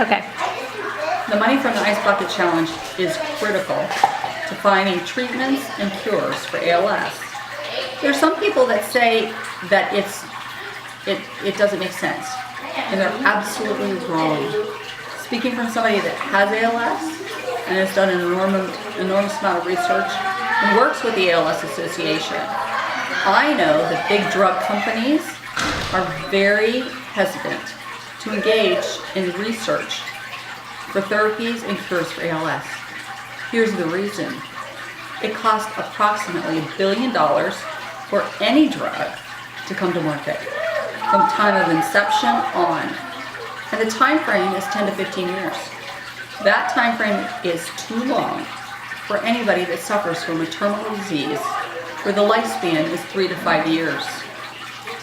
Okay. The money from the Ice Bucket Challenge is critical to finding treatments and cures for ALS. There are some people that say that it doesn't make sense, and they're absolutely wrong. Speaking from somebody that has ALS and has done an enormous amount of research and works with the ALS Association, I know that big drug companies are very hesitant to engage in research for therapies and cures for ALS. Here's the reason. It costs approximately $1 billion for any drug to come to market, from time of inception on. And the time frame is 10 to 15 years. That time frame is too long for anybody that suffers from a terminal disease where the lifespan is 3 to 5 years.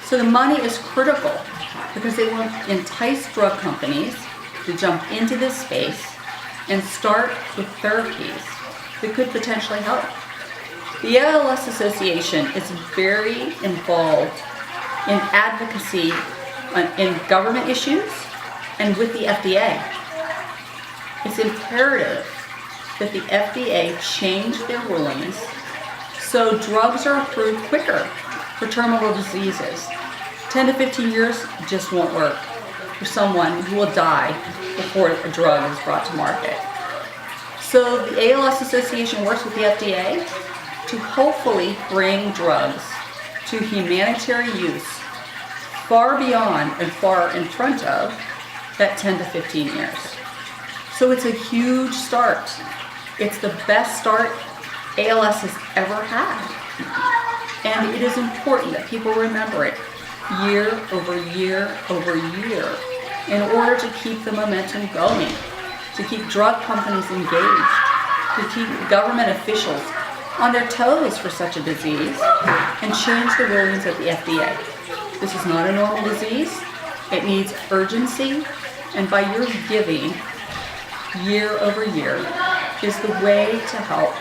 So the money is critical because they will entice drug companies to jump into this space and start with therapies that could potentially help. The ALS Association is very involved in advocacy in government issues and with the FDA. It's imperative that the FDA change their rulings so drugs are approved quicker for terminal diseases. 10 to 15 years just won't work for someone who will die before a drug is brought to market. So the ALS Association works with the FDA to hopefully bring drugs to humanitarian use far beyond and far in front of that 10 to 15 years. So it's a huge start. It's the best start ALS has ever had. And it is important that people remember it year over year over year in order to keep the momentum going, to keep drug companies engaged, to keep government officials on their toes for such a disease, and change the rulings of the FDA. This is not a normal disease. It needs urgency, and by your giving year over year is the way to help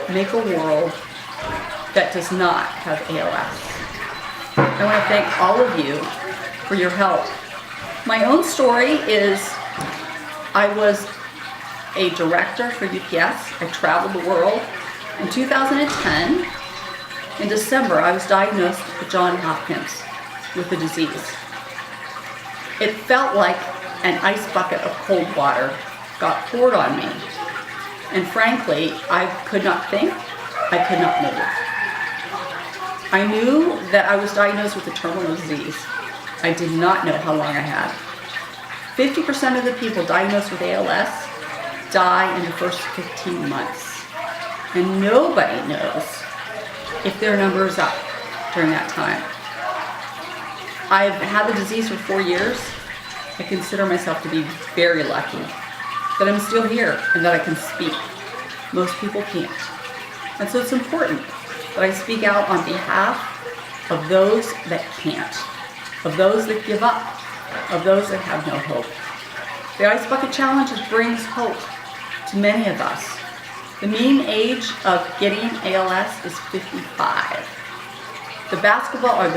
make a world that does not have ALS. I want to thank all of you for your help. My own story is I was a director for UPS. I traveled the world. In 2010, in December, I was diagnosed with Johns Hopkins with the disease. It felt like an ice bucket of cold water got poured on me. And frankly, I could not think, I could not move. I knew that I was diagnosed with a terminal disease. I did not know how long I had. 50% of the people diagnosed with ALS die in the first 15 months. And nobody knows if their number is up during that time. I've had the disease for 4 years. I consider myself to be very lucky that I'm still here and that I can speak. Most people can't. And so it's important that I speak out on behalf of those that can't, of those that give up, of those that have no hope. The Ice Bucket Challenge brings hope to many of us. The mean age of getting ALS is 55. The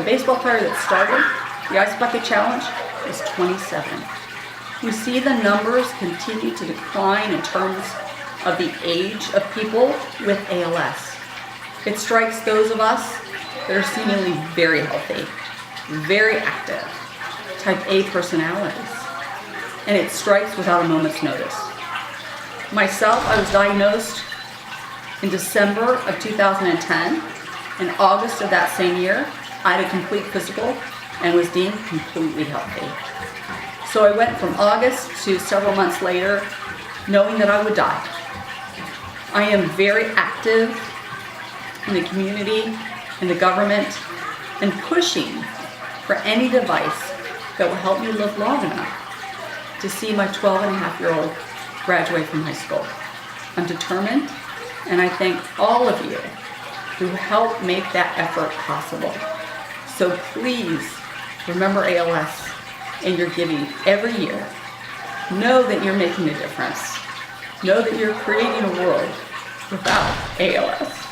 baseball player that started the Ice Bucket Challenge is 27. We see the numbers continue to decline in terms of the age of people with ALS. It strikes those of us that are seemingly very healthy, very active, type A personalities, and it strikes without a moment's notice. Myself, I was diagnosed in December of 2010. In August of that same year, I had a complete physical and was deemed completely healthy. So I went from August to several months later knowing that I would die. I am very active in the community, in the government, and pushing for any device that will help me live long enough to see my 12-and-a-half-year-old graduate from high school. I'm determined, and I thank all of you who helped make that effort possible. So please remember ALS in your giving every year. Know that you're making a difference. Know that you're creating a world without ALS.